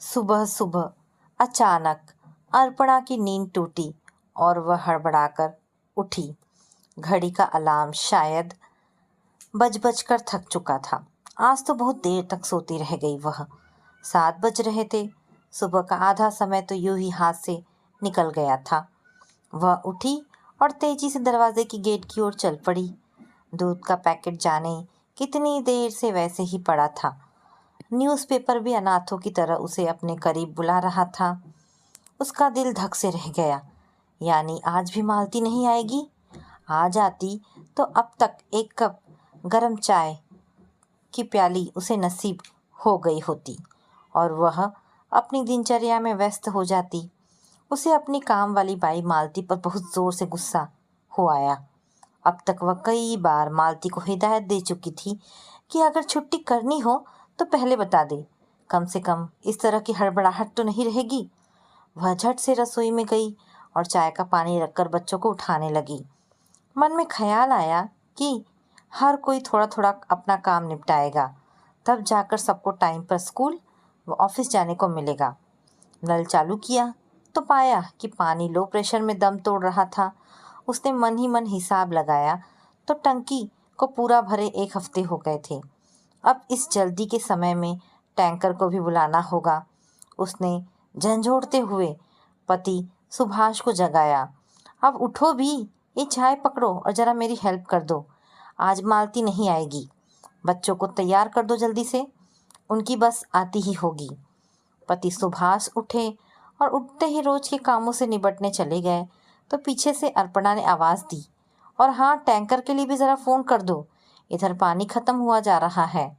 सुबह सुबह अचानक अर्पणा की नींद टूटी और वह हड़बड़ाकर उठी। घड़ी का अलार्म शायद बज बज कर थक चुका था। आज तो बहुत देर तक सोती रह गई वह। 7 बज रहे थे। सुबह का आधा समय तो यूं ही हाथ से निकल गया था। वह उठी और तेजी से दरवाजे की गेट की ओर चल पड़ी। दूध का पैकेट जाने कितनी देर से वैसे ही पड़ा था। न्यूज़पेपर भी अनाथों की तरह उसे अपने करीब बुला रहा था। उसका दिल धक से रह गया। यानी आज भी मालती नहीं आएगी। आ जाती तो अब तक एक कप गरम चाय की प्याली उसे नसीब हो गई होती और वह अपनी दिनचर्या में व्यस्त हो जाती। उसे अपनी काम वाली बाई मालती पर बहुत जोर से गुस्सा हो आया। अब तक वह कई बार मालती को हिदायत दे चुकी थी कि अगर छुट्टी करनी हो तो पहले बता दे। कम से कम इस तरह की हड़बड़ाहट तो नहीं रहेगी। वह झट से रसोई में गई और चाय का पानी रखकर बच्चों को उठाने लगी। मन में ख्याल आया कि हर कोई थोड़ा थोड़ा अपना काम निपटाएगा, तब जाकर सबको टाइम पर स्कूल व ऑफिस जाने को मिलेगा। नल चालू किया तो पाया कि पानी लो प्रेशर में दम तोड़ रहा था। उसने मन ही मन हिसाब लगाया तो टंकी को पूरा भरे 1 हफ्ते हो गए थे। अब इस जल्दी के समय में टैंकर को भी बुलाना होगा। उसने झंझोड़ते हुए पति सुभाष को जगाया। अब उठो भी, ये चाय पकड़ो और ज़रा मेरी हेल्प कर दो। आज मालती नहीं आएगी। बच्चों को तैयार कर दो जल्दी से, उनकी बस आती ही होगी। पति सुभाष उठे और उठते ही रोज के कामों से निपटने चले गए तो पीछे से अर्पणा ने आवाज़ दी, और हाँ, टैंकर के लिए भी ज़रा फ़ोन कर दो, इधर पानी ख़त्म हुआ जा रहा है।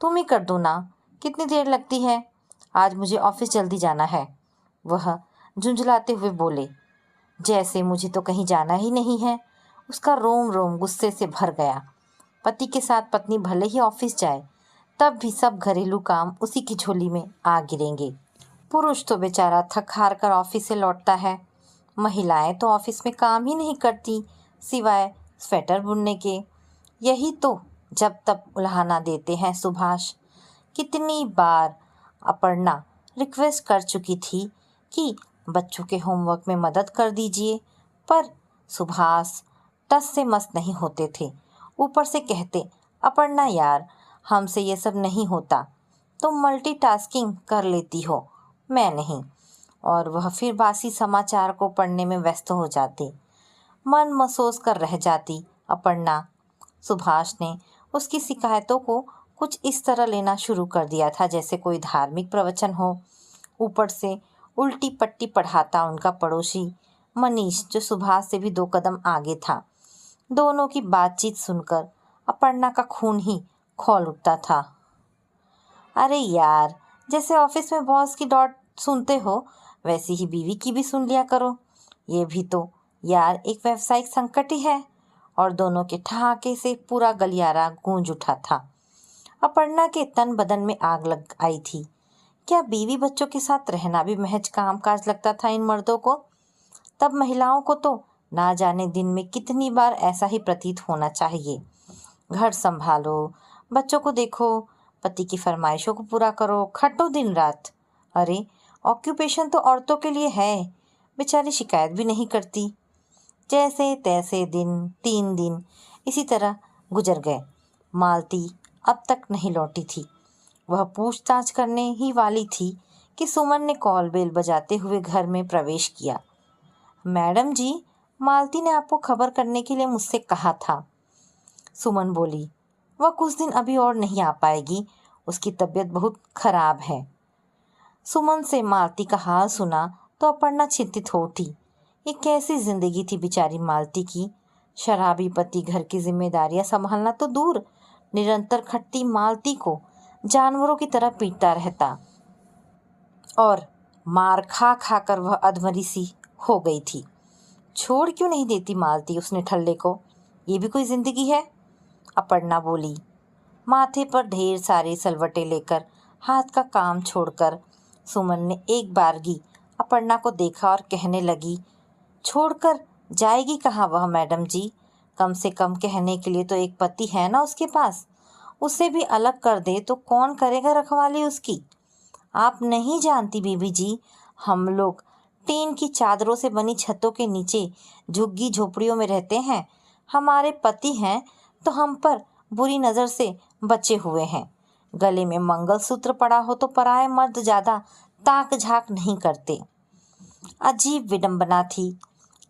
तुम ही कर दो ना, कितनी देर लगती है? आज मुझे ऑफिस जल्दी जाना है। वह झुंझलाते हुए बोले, जैसे मुझे तो कहीं जाना ही नहीं है। उसका रोम रोम गुस्से से भर गया। पति के साथ पत्नी भले ही ऑफिस जाए, तब भी सब घरेलू काम उसी की झोली में आ गिरेंगे। पुरुष तो बेचारा थक हार कर ऑफिस से लौटता है। महिलाएं तो ऑफिस में काम ही नहीं करती सिवाय स्वेटर बुनने के। यही तो जब तब उल्हाना देते हैं सुभाष। कितनी बार अपर्णा रिक्वेस्ट कर चुकी थी कि बच्चों के होमवर्क में मदद कर दीजिए, पर सुभाष टस से मस नहीं होते थे। ऊपर से कहते, अपर्णा यार, हमसे ये सब नहीं होता, तुम मल्टीटास्किंग कर लेती हो, मैं नहीं। और वह फिर बासी समाचार को पढ़ने में व्यस्त हो जाती। मन महसूस कर रह जाती अपर्णा। सुभाष ने उसकी शिकायतों को कुछ इस तरह लेना शुरू कर दिया था जैसे कोई धार्मिक प्रवचन हो। ऊपर से उल्टी पट्टी पढ़ाता उनका पड़ोसी मनीष, जो सुभाष से भी 2 कदम आगे था। दोनों की बातचीत सुनकर अपर्णा का खून ही खौल उठता था। अरे यार, जैसे ऑफिस में बॉस की डांट सुनते हो, वैसी ही बीवी की भी सुन लिया करो। ये भी तो यार एक व्यावसायिक संकट ही है। और दोनों के ठहाके से पूरा गलियारा गूंज उठा था। अपर्णा के तन बदन में आग लग आई थी। क्या बीवी बच्चों के साथ रहना भी महज काम काज लगता था इन मर्दों को? तब महिलाओं को तो ना जाने दिन में कितनी बार ऐसा ही प्रतीत होना चाहिए। घर संभालो, बच्चों को देखो, पति की फरमाइशों को पूरा करो, खटो दिन रात। अरे, ऑक्यूपेशन तो औरतों के लिए है। बेचारी शिकायत भी नहीं करती। जैसे तैसे 3 दिन इसी तरह गुजर गए। मालती अब तक नहीं लौटी थी। वह पूछताछ करने ही वाली थी कि सुमन ने कॉल बेल बजाते हुए घर में प्रवेश किया। मैडम जी, मालती ने आपको खबर करने के लिए मुझसे कहा था। सुमन बोली, वह कुछ दिन अभी और नहीं आ पाएगी, उसकी तबीयत बहुत खराब है। सुमन से मालती का हाल सुना तो अपर्णा चिंतित हो उठी। ये कैसी जिंदगी थी बेचारी मालती की। शराबी पति घर की जिम्मेदारियां संभालना तो दूर, निरंतर खटती मालती को जानवरों की तरह पीटता रहता और मार खा खा कर वह अधमरी सी हो गई थी। छोड़ क्यों नहीं देती मालती उसने ठल्ले को? ये भी कोई जिंदगी है? अपर्णा बोली। माथे पर ढेर सारे सलवटे लेकर हाथ का काम छोड़कर सुमन ने एक बारगी अपर्णा को देखा और कहने लगी, छोड़कर जाएगी कहाँ वह मैडम जी? कम से कम कहने के लिए तो एक पति है ना उसके पास। उसे भी अलग कर दे तो कौन करेगा रखवाली उसकी? आप नहीं जानती बीबी जी, हम लोग टीन की चादरों से बनी छतों के नीचे झुग्गी झोपड़ियों में रहते हैं। हमारे पति हैं तो हम पर बुरी नज़र से बचे हुए हैं। गले में मंगलसूत्र पड़ा हो तो पराए मर्द ज़्यादा ताक झाक नहीं करते। अजीब विडंबना थी।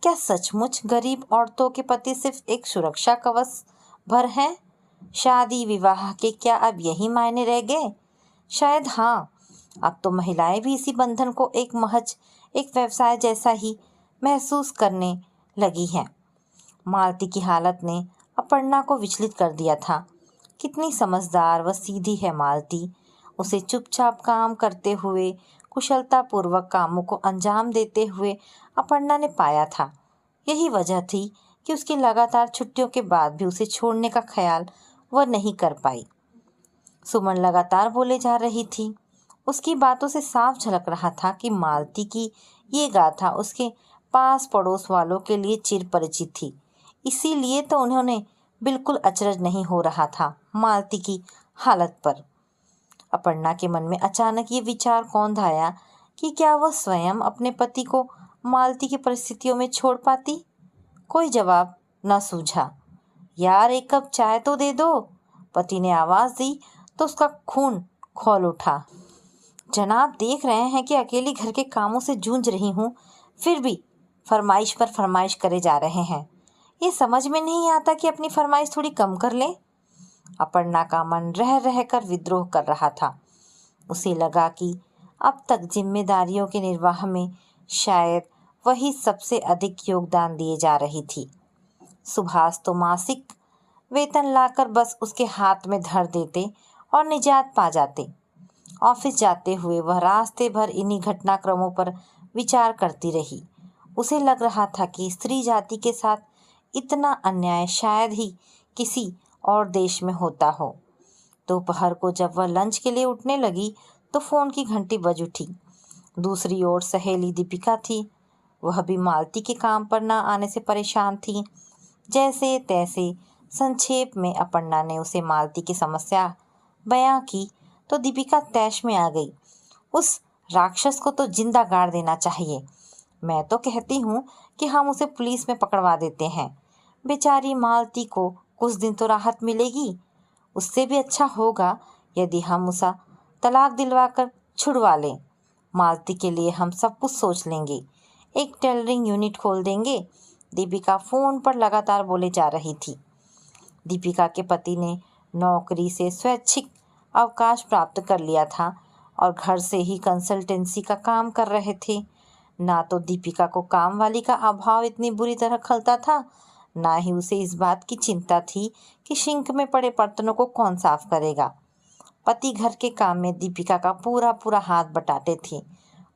क्या सचमुच गरीब औरतों के पति सिर्फ एक सुरक्षा कवच भर हैं? शादी विवाह के क्या अब यही मायने रह गए? शायद हाँ। अब तो महिलाएं भी इसी बंधन को एक व्यवसाय जैसा ही महसूस करने लगी हैं। मालती की हालत ने अपर्णा को विचलित कर दिया था। कितनी समझदार व सीधी है मालती। उसे चुपचाप काम करते हुए, कुशलतापूर्वक कामों को अंजाम देते हुए अपर्णा ने पाया था। यही वजह थी कि उसकी लगातार छुट्टियों के बाद भी उसे छोड़ने का ख्याल वह नहीं कर पाई। सुमन लगातार बोले जा रही थी। उसकी बातों से साफ झलक रहा था कि मालती की ये गाथा उसके पास पड़ोस वालों के लिए चिर परिचित थी। इसीलिए तो उन्होंने बिल्कुल अचरज नहीं हो रहा था मालती की हालत पर। अपर्णा के मन में अचानक ये विचार कौंध आया कि क्या वह स्वयं अपने पति को मालती की परिस्थितियों में छोड़ पाती। कोई जवाब न सूझा। यार, एक कप चाय तो दे दो, पति ने आवाज़ दी तो उसका खून खौल उठा। जनाब देख रहे हैं कि अकेली घर के कामों से जूझ रही हूँ, फिर भी फरमाइश पर फरमाइश करे जा रहे हैं। ये समझ में नहीं आता कि अपनी फरमाइश थोड़ी कम कर लें। अपर्णा का मन रह रह कर विद्रोह कर रहा था। उसे लगा कि अब तक जिम्मेदारियों के निर्वाह में शायद वही सबसे अधिक योगदान दिए जा रही थी। सुभाष तो मासिक वेतन लाकर बस उसके हाथ में धर देते और निजात पा जाते। ऑफिस जाते हुए वह रास्ते भर इन्हीं घटनाक्रमों पर विचार करती रही। उसे लग रहा था कि स्त्री जाति के साथ इतना अन्याय शायद ही किसी और देश में होता हो। दोपहर को जब वह लंच के लिए उठने लगी तो फ़ोन की घंटी बज उठी। दूसरी ओर सहेली दीपिका थी। वह भी मालती के काम पर न आने से परेशान थी। जैसे तैसे संक्षेप में अपर्णा ने उसे मालती की समस्या बयां की तो दीपिका तैश में आ गई। उस राक्षस को तो जिंदा गाड़ देना चाहिए। मैं तो कहती हूँ कि हम उसे पुलिस में पकड़वा देते हैं। बेचारी मालती को कुछ दिन तो राहत मिलेगी। उससे भी अच्छा होगा यदि हम उसे तलाक दिलवाकर छुड़वा लें। मालती के लिए हम सब कुछ सोच लेंगे। एक टेलरिंग यूनिट खोल देंगे। दीपिका फ़ोन पर लगातार बोले जा रही थी। दीपिका के पति ने नौकरी से स्वैच्छिक अवकाश प्राप्त कर लिया था और घर से ही कंसल्टेंसी का काम कर रहे थे। ना तो दीपिका को काम वाली का अभाव इतनी बुरी तरह खलता था, ना ही उसे इस बात की चिंता थी कि सिंक में पड़े बर्तनों को कौन साफ करेगा। पति घर के काम में दीपिका का पूरा पूरा हाथ बटाते थे।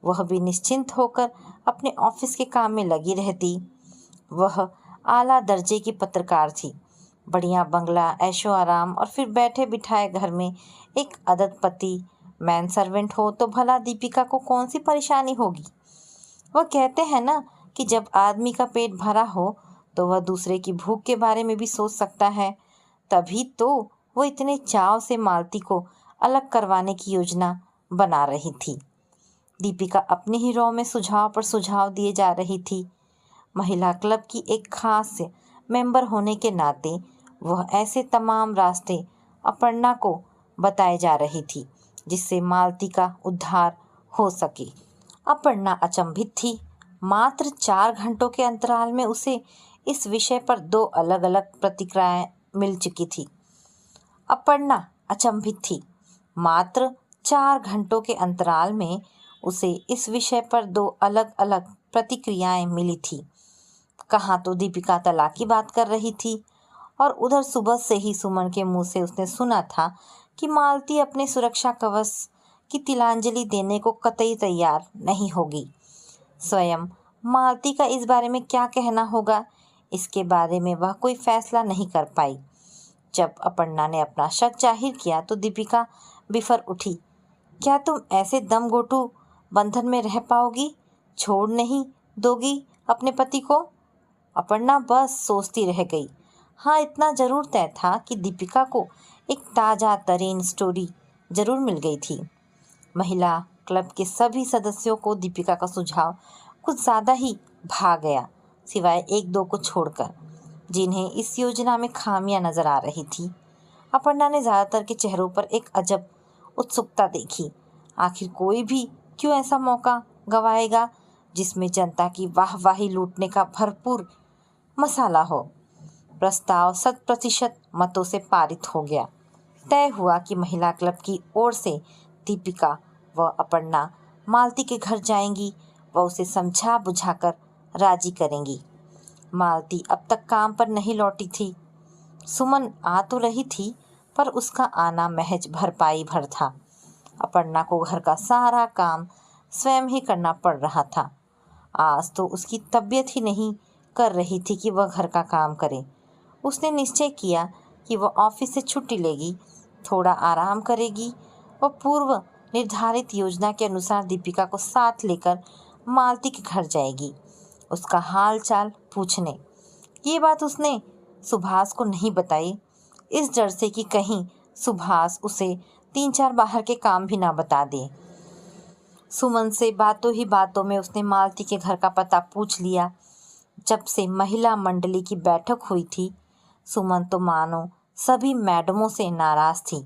वह भी निश्चिंत होकर अपने ऑफिस के काम में लगी रहती। वह आला दर्जे की पत्रकार थी। बढ़िया बंगला, ऐशो आराम और फिर बैठे बिठाए घर में एक अददपति मैन सर्वेंट हो तो भला दीपिका को कौन सी परेशानी होगी। वह कहते हैं ना कि जब आदमी का पेट भरा हो तो वह दूसरे की भूख के बारे में भी सोच सकता है। तभी तो वो इतने चाव से मालती को अलग करवाने की योजना बना रही थी। दीपिका अपने ही रॉ में सुझाव पर सुझाव दिए जा रही थी। महिला क्लब की एक खास मेंबर होने के नाते वह ऐसे तमाम रास्ते अपर्णा को बताए जा रही थी जिससे मालती का उद्धार हो सके। अपर्णा अचंभित थी। मात्र 4 घंटों के अंतराल में उसे इस विषय पर 2 अलग अलग प्रतिक्रियाएं मिल चुकी थी। अपर्णा अचंभित थी। मात्र 4 घंटों के अंतराल में उसे इस विषय पर 2 अलग अलग प्रतिक्रियाएं मिली थी। कहाँ तो दीपिका तलाक की बात कर रही थी और उधर सुबह से ही सुमन के मुंह से उसने सुना था कि मालती अपने सुरक्षा कवच की तिलांजलि देने को कतई तैयार नहीं होगी। स्वयं मालती का इस बारे में क्या कहना होगा, इसके बारे में वह कोई फैसला नहीं कर पाई। जब अपर्णा ने अपना शक जाहिर किया तो दीपिका बिफर उठी। क्या तुम ऐसे दम घोटू बंधन में रह पाओगी? छोड़ नहीं दोगी अपने पति को? अपर्णा बस सोचती रह गई। हाँ, इतना जरूर तय था कि दीपिका को एक ताज़ा तरीन स्टोरी जरूर मिल गई थी। महिला क्लब के सभी सदस्यों को दीपिका का सुझाव कुछ ज़्यादा ही भा गया, सिवाय एक दो को छोड़कर, जिन्हें इस योजना में खामियां नजर आ रही थी। अपर्णा ने ज़्यादातर के चेहरों पर एक अजब उत्सुकता देखी। आखिर कोई भी क्यों ऐसा मौका गवाएगा जिसमें जनता की वाहवाही लूटने का भरपूर मसाला हो। प्रस्ताव 100% मतों से पारित हो गया। तय हुआ कि महिला क्लब की ओर से दीपिका व अपर्णा मालती के घर जाएंगी व उसे समझा बुझाकर राजी करेंगी। मालती अब तक काम पर नहीं लौटी थी। सुमन आ तो रही थी, पर उसका आना महज भरपाई भर था। अपर्णा को घर का सारा काम स्वयं ही करना पड़ रहा था। आज तो उसकी तबीयत ही नहीं कर रही थी कि वह घर का काम करे। उसने निश्चय किया कि वह ऑफिस से छुट्टी लेगी, थोड़ा आराम करेगी और पूर्व निर्धारित योजना के अनुसार दीपिका को साथ लेकर मालती के घर जाएगी, उसका हाल चाल पूछने। ये बात उसने सुभाष को नहीं बताई, इस डर से कि कहीं सुभाष उसे 3-4 बाहर के काम भी ना बता दे। सुमन से बातों ही बातों में उसने मालती के घर का पता पूछ लिया। जब से महिला मंडली की बैठक हुई थी, सुमन तो मानो सभी मैडमों से नाराज थी।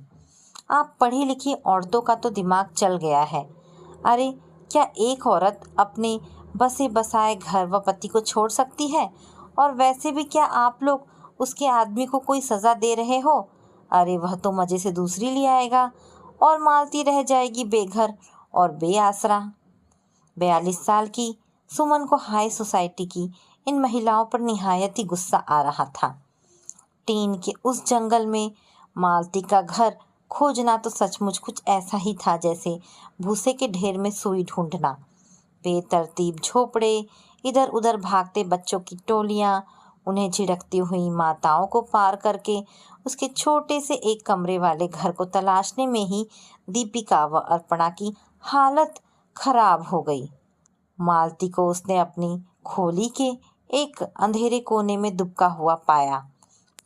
आप पढ़ी लिखी औरतों का तो दिमाग चल गया है। अरे क्या एक औरत अपने बसे बसाए घर व पति को छोड़ सकती है? और वैसे भी क्या आप लोग उसके आदमी को कोई सज़ा दे रहे हो? अरे वह तो मज़े से दूसरी ले आएगा और मालती रह जाएगी बेघर और बेआसरा। 42 साल की सुमन को हाई सोसाइटी की इन महिलाओं पर निहायत ही गुस्सा आ रहा था। टीन के उस जंगल में मालती का घर खोजना तो सचमुच कुछ ऐसा ही था जैसे भूसे के ढेर में सुई ढूंढना। बेतरतीब झोपड़े, इधर उधर भागते बच्चों की टोलियां, उन्हें झिड़कती हुई माताओं को पार करके उसके छोटे से एक कमरे वाले घर को तलाशने में ही दीपिका व अर्पणा की हालत खराब हो गई। मालती को उसने अपनी खोली के एक अंधेरे कोने में दुबका हुआ पाया।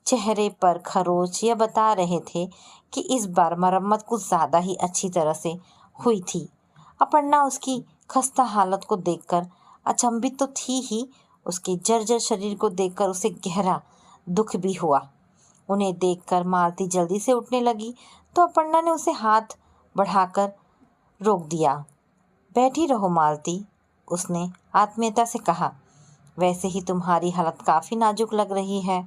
चेहरे पर खरोच यह बता रहे थे कि इस बार मरम्मत कुछ ज़्यादा ही अच्छी तरह से हुई थी। अपर्णा उसकी खस्ता हालत को देखकर अचंभित तो थी ही, उसके जर्जर शरीर को देखकर उसे गहरा दुख भी हुआ। उन्हें देखकर मालती जल्दी से उठने लगी तो अपर्णा ने उसे हाथ बढ़ाकर रोक दिया। बैठी रहो मालती, उसने आत्मीयता से कहा। वैसे ही तुम्हारी हालत काफ़ी नाजुक लग रही है।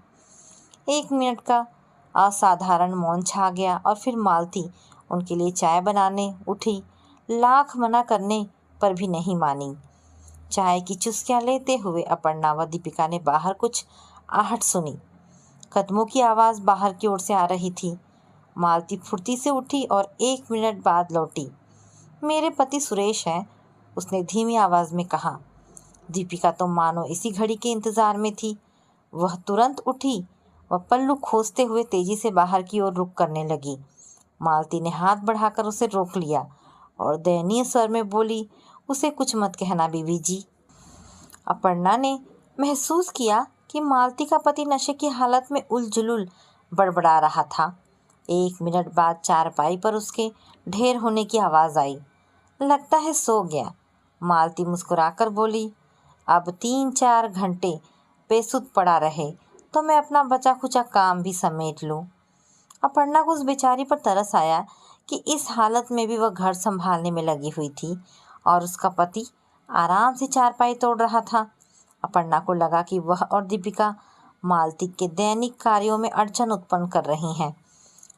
1 मिनट का असाधारण मौन छा गया और फिर मालती उनके लिए चाय बनाने उठी। लाख मना करने पर भी नहीं मानी। चाय की चुस्कियां लेते हुए अपर्णा व दीपिका ने बाहर कुछ आहट सुनी। कदमों की आवाज़ बाहर की ओर से आ रही थी। मालती फुर्ती से उठी और 1 मिनट बाद लौटी। मेरे पति सुरेश हैं, उसने धीमी आवाज़ में कहा। दीपिका तो मानो इसी घड़ी के इंतज़ार में थी। वह तुरंत उठी व पल्लू खोसते हुए तेजी से बाहर की ओर रुख करने लगी। मालती ने हाथ बढ़ाकर उसे रोक लिया और दयनीय स्वर में बोली, उसे कुछ मत कहना बीवी जी। अपर्णा ने महसूस किया कि मालती का पति नशे की हालत में उलझुल बड़बड़ा रहा था। 1 मिनट बाद चारपाई पर उसके ढेर होने की आवाज़ आई। लगता है सो गया। मालती मुस्कुराकर बोली, अब 3-4 घंटे बेसुध पड़ा रहे तो मैं अपना बचा खुचा काम भी समेट लूं। अपर्णा को उस बेचारी पर तरस आया कि इस हालत में भी वह घर संभालने में लगी हुई थी और उसका पति आराम से चारपाई तोड़ रहा था। अपर्णा को लगा कि वह और दीपिका मालती के दैनिक कार्यों में अड़चन उत्पन्न कर रही हैं।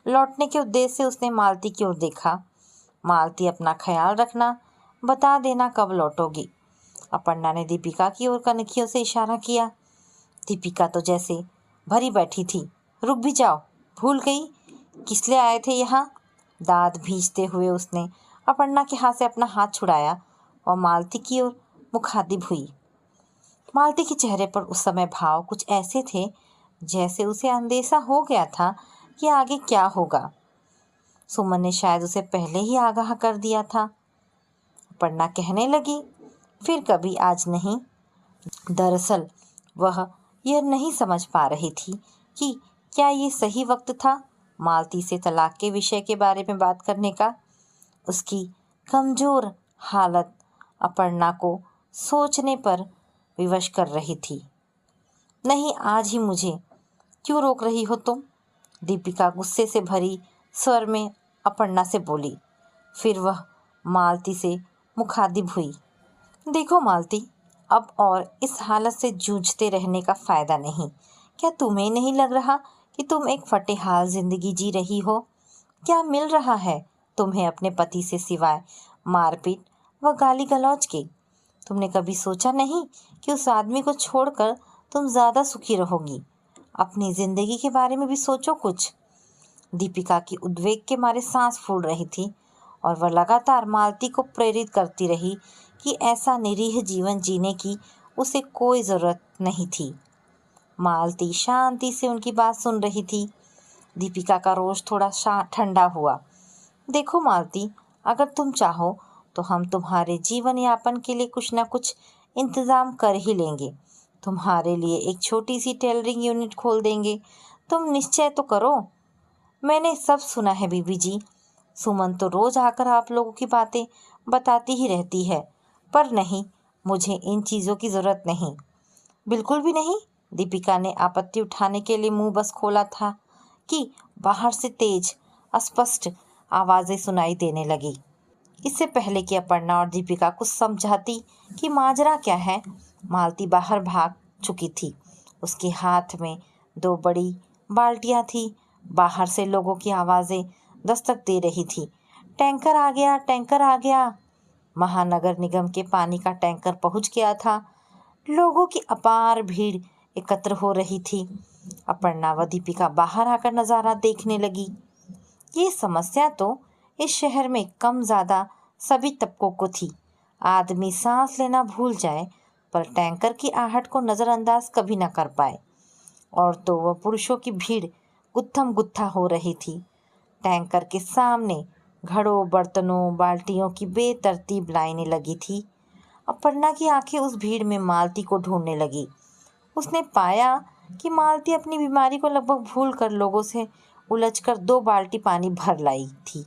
लौटने के उद्देश्य से उसने मालती की ओर देखा। मालती, अपना ख्याल रखना, बता देना कब लौटोगी। अपर्णा ने दीपिका की ओर कनखियों से इशारा किया। दीपिका तो जैसे भरी बैठी थी। रुक भी जाओ, भूल गई किस लिए आए थे यहाँ? दांत भींचते हुए उसने अपर्णा के हाथ से अपना हाथ छुड़ाया और मालती की ओर मुखातिब हुई। मालती के चेहरे पर उस समय भाव कुछ ऐसे थे जैसे उसे अंदेशा हो गया था कि आगे क्या होगा। सुमन ने शायद उसे पहले ही आगाह कर दिया था। अपर्णा कहने लगी, फिर कभी आज नहीं। दरअसल वह यह नहीं समझ पा रही थी कि क्या ये सही वक्त था मालती से तलाक के विषय के बारे में बात करने का। उसकी कमज़ोर हालत अपर्णा को सोचने पर विवश कर रही थी। नहीं, आज ही मुझे क्यों रोक रही हो तुम? दीपिका गुस्से से भरी स्वर में अपर्णा से बोली। फिर वह मालती से मुखातिब हुई। देखो मालती, अब और इस हालत से जूझते रहने का फायदा नहीं। क्या तुम्हें नहीं लग रहा कि तुम एक फटेहाल जिंदगी जी रही हो? क्या मिल रहा है तुम्हें अपने पति से सिवाय मारपीट व गाली गलौज के? तुमने कभी सोचा नहीं कि उस आदमी को छोड़कर तुम ज़्यादा सुखी रहोगी? अपनी जिंदगी के बारे में भी सोचो कुछ। दीपिका की उद्वेग के मारे सांस फूल रही थी और वह लगातार मालती को प्रेरित करती रही कि ऐसा निरीह जीवन जीने की उसे कोई ज़रूरत नहीं थी। मालती शांति से उनकी बात सुन रही थी। दीपिका का रोष थोड़ा ठंडा हुआ। देखो मालती, अगर तुम चाहो तो हम तुम्हारे जीवन यापन के लिए कुछ ना कुछ इंतज़ाम कर ही लेंगे। तुम्हारे लिए एक छोटी सी टेलरिंग यूनिट खोल देंगे। तुम निश्चय तो करो। मैंने सब सुना है बीबी जी। सुमन तो रोज आकर आप लोगों की बातें बताती ही रहती है, पर नहीं, मुझे इन चीज़ों की ज़रूरत नहीं। बिल्कुल भी नहीं। दीपिका ने आपत्ति उठाने के लिए मुंह बस खोला था कि बाहर से तेज अस्पष्ट आवाज़ें सुनाई देने लगी। इससे पहले कि अपर्णा और दीपिका कुछ समझाती कि माजरा क्या है, मालती बाहर भाग चुकी थी। उसके हाथ में 2 बड़ी बाल्टियां थी। बाहर से लोगों की आवाज़ें दस्तक दे रही थी। टैंकर आ गया, टैंकर आ गया। महानगर निगम के पानी का टैंकर पहुंच गया था। लोगों की अपार भीड़ एकत्र हो रही थी। अपर्णा व दीपिका बाहर आकर नज़ारा देखने लगी। ये समस्या तो इस शहर में कम ज़्यादा सभी तबकों को थी। आदमी सांस लेना भूल जाए पर टैंकर की आहट को नज़रअंदाज कभी न कर पाए। और तो वह पुरुषों की भीड़ गुत्थम गुत्था हो रही थी। टैंकर के सामने घड़ों, बर्तनों, बाल्टियों की बेतरतीब लाइनें लगी थी। अपर्णा की आंखें उस भीड़ में मालती को ढूंढने लगी। उसने पाया कि मालती अपनी बीमारी को लगभग भूल कर लोगों से उलझकर 2 बाल्टी पानी भर लाई थी।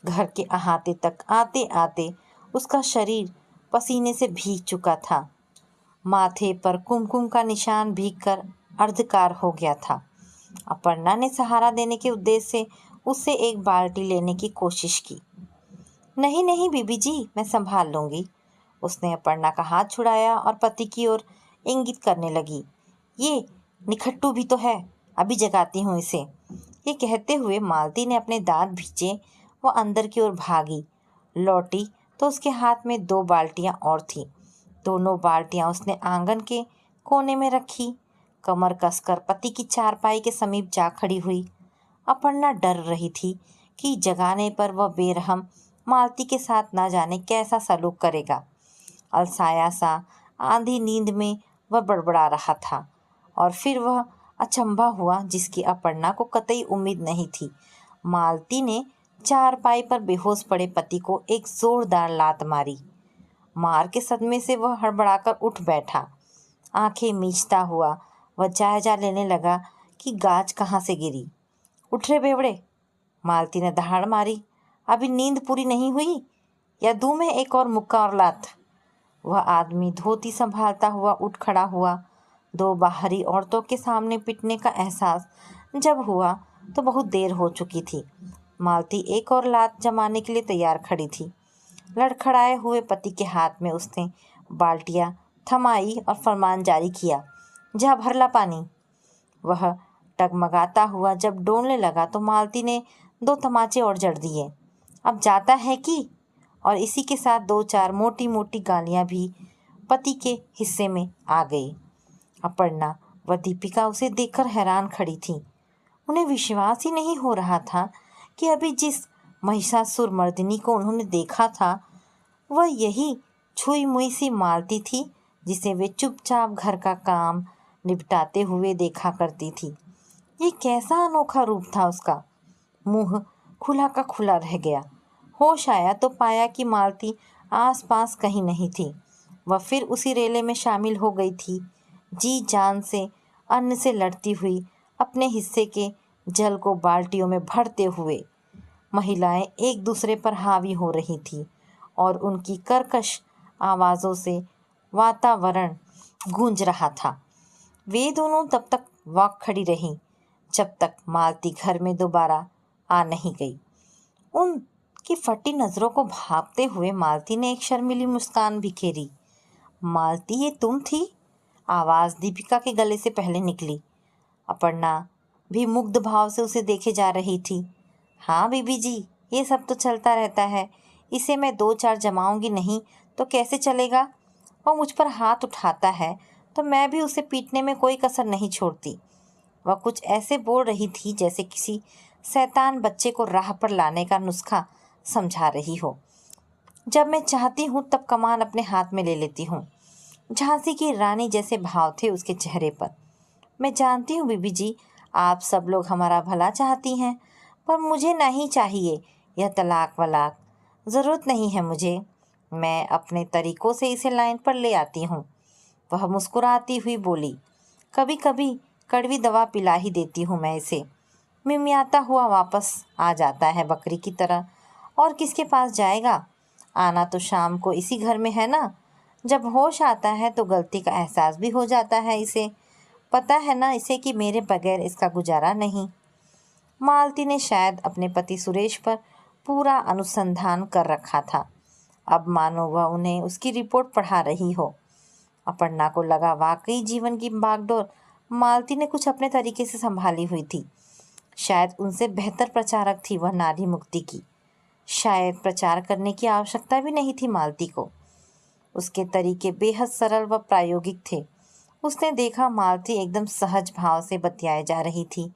घर के अहाते तक आते आते उसका शरीर पसीने से भीग चुका था। माथे पर कुमकुम का निशान भीगकर अर्धकार हो गया था। अपर्णा ने सहारा देने के उद्देश्य से उससे एक बाल्टी लेने की कोशिश की। नहीं नहीं बीबी जी, मैं संभाल लूंगी। उसने अपर्णा का हाथ छुड़ाया और पति की ओर इंगित करने लगी। ये निखट्टू भी तो है, अभी जगाती हूँ इसे। ये कहते हुए मालती ने अपने दांत भींचे। वो अंदर की ओर भागी। लौटी तो उसके हाथ में 2 बाल्टियां और थीं। दोनों बाल्टियां उसने आंगन के कोने में रखी। कमर कसकर पति की चारपाई के समीप जा खड़ी हुई। अपर्णा डर रही थी कि जगाने पर वह बेरहम मालती के साथ ना जाने कैसा सलूक करेगा। अलसाया सा आंधी नींद में वह बड़बड़ा रहा था। और फिर वह अचंभा हुआ जिसकी अपर्णा को कतई उम्मीद नहीं थी। मालती ने चारपाई पर बेहोश पड़े पति को एक जोरदार लात मारी। मार के सदमे से वह हड़बड़ाकर उठ बैठा। आंखें मीचता हुआ वह जायजा लेने लगा कि गाज कहाँ से गिरी। उठ रे बेवड़े, मालती ने दहाड़ मारी। अभी नींद पूरी नहीं हुई, या दूं मैं एक और मुक्का और लात? वह आदमी धोती संभालता हुआ उठ खड़ा हुआ। 2 बाहरी औरतों के सामने पिटने का एहसास जब हुआ तो बहुत देर हो चुकी थी। मालती एक और लात जमाने के लिए तैयार खड़ी थी। लड़खड़ाए हुए पति के हाथ में उसने बाल्टियां थमाई और फरमान जारी किया, जा भर ला पानी। वह टगमगाता हुआ जब डोलने लगा तो मालती ने 2 तमाचे और जड़ दिए। अब जाता है कि? और इसी के साथ 2-4 मोटी मोटी गालियां भी पति के हिस्से में आ गई। अपर्णा व दीपिका उसे देखकर हैरान खड़ी थीं। उन्हें विश्वास ही नहीं हो रहा था कि अभी जिस महिषासुर मर्दिनी को उन्होंने देखा था वह यही छुई मुई सी मालती थी जिसे वे चुपचाप घर का काम निपटाते हुए देखा करती थी। ये कैसा अनोखा रूप था उसका। मुंह खुला का खुला रह गया। होश आया तो पाया कि मालती आसपास कहीं नहीं थी। वह फिर उसी रेले में शामिल हो गई थी, जी जान से अन्न से लड़ती हुई, अपने हिस्से के जल को बाल्टियों में भरते हुए। महिलाएं एक दूसरे पर हावी हो रही थी और उनकी कर्कश आवाज़ों से वातावरण गूंज रहा था। वे दोनों तब तक वहाँ खड़ी रहीं जब तक मालती घर में दोबारा आ नहीं गई। उनकी फटी नज़रों को भांपते हुए मालती ने एक शर्मीली मुस्कान बिखेरी। मालती, ये तुम थी? आवाज़ दीपिका के गले से पहले निकली। अपर्णा भी मुग्ध भाव से उसे देखे जा रही थी। हाँ बीबी जी, ये सब तो चलता रहता है। इसे मैं 2-4 जमाऊंगी नहीं तो कैसे चलेगा? वो मुझ पर हाथ उठाता है तो मैं भी उसे पीटने में कोई कसर नहीं छोड़ती। वह कुछ ऐसे बोल रही थी जैसे किसी शैतान बच्चे को राह पर लाने का नुस्खा समझा रही हो। जब मैं चाहती हूँ तब कमान अपने हाथ में ले लेती हूँ। झांसी की रानी जैसे भाव थे उसके चेहरे पर। मैं जानती हूँ बीबी जी, आप सब लोग हमारा भला चाहती हैं, पर मुझे नहीं चाहिए यह तलाक वलाक। ज़रूरत नहीं है मुझे। मैं अपने तरीक़ों से इसे लाइन पर ले आती हूँ। वह मुस्कुराती हुई बोली। कभी कभी कड़वी दवा पिला ही देती हूँ मैं इसे। मिमियाता हुआ वापस आ जाता है बकरी की तरह। और किसके पास जाएगा? आना तो शाम को इसी घर में है ना। जब होश आता है तो गलती का एहसास भी हो जाता है इसे। पता है ना इसे कि मेरे बगैर इसका गुजारा नहीं। मालती ने शायद अपने पति सुरेश पर पूरा अनुसंधान कर रखा था। अब मानो वह उन्हें उसकी रिपोर्ट पढ़ा रही हो। अपर्णा को लगा वाकई जीवन की बागडोर मालती ने कुछ अपने तरीके से संभाली हुई थी। शायद उनसे बेहतर प्रचारक थी वह नारी मुक्ति की। शायद प्रचार करने की आवश्यकता भी नहीं थी मालती को। उसके तरीके बेहद सरल व प्रायोगिक थे। उसने देखा मालती एकदम सहज भाव से बतियाए जा रही थी।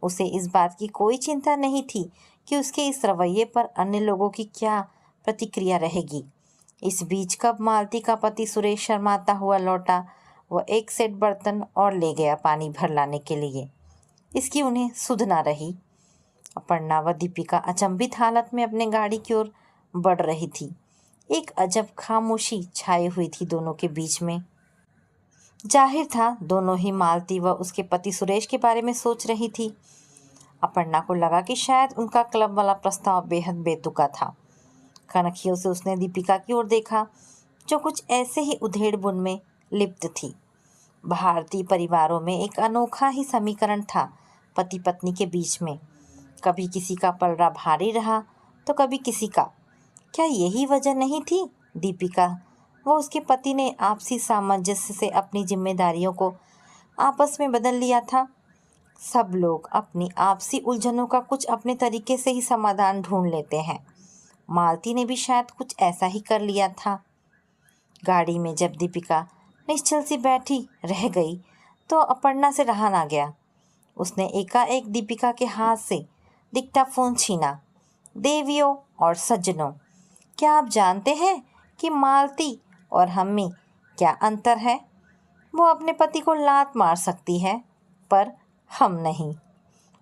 उसे इस बात की कोई चिंता नहीं थी कि उसके इस रवैये पर अन्य लोगों की क्या प्रतिक्रिया रहेगी। इस बीच कब मालती का पति सुरेश शर्माता हुआ लौटा, वह एक सेट बर्तन और ले गया पानी भर लाने के लिए। इसकी उन्हें सुध ना रही। अपर्णा व दीपिका अचंभित हालत में अपने गाड़ी की ओर बढ़ रही थी। एक अजब खामोशी छाई हुई थी दोनों के बीच में। जाहिर था दोनों ही मालती व उसके पति सुरेश के बारे में सोच रही थी। अपर्णा को लगा कि शायद उनका क्लब वाला प्रस्ताव बेहद बेतुका था। कनखियों से उसने दीपिका की ओर देखा, जो कुछ ऐसे ही उधेड़-बुन में लिप्त थी। भारतीय परिवारों में एक अनोखा ही समीकरण था पति पत्नी के बीच में। कभी किसी का पलड़ा भारी रहा तो कभी किसी का। क्या यही वजह नहीं थी? दीपिका व उसके पति ने आपसी सामंजस्य से अपनी जिम्मेदारियों को आपस में बदल लिया था। सब लोग अपनी आपसी उलझनों का कुछ अपने तरीके से ही समाधान ढूंढ लेते हैं। मालती ने भी शायद कुछ ऐसा ही कर लिया था। गाड़ी में जब दीपिका निश्चल सी बैठी रह गई तो अपर्णा से रहा ना गया। उसने एकाएक दीपिका के हाथ से डिक्टाफोन छीना। देवियों और सज्जनों, क्या आप जानते हैं कि मालती और हम में क्या अंतर है? वो अपने पति को लात मार सकती है, पर हम नहीं।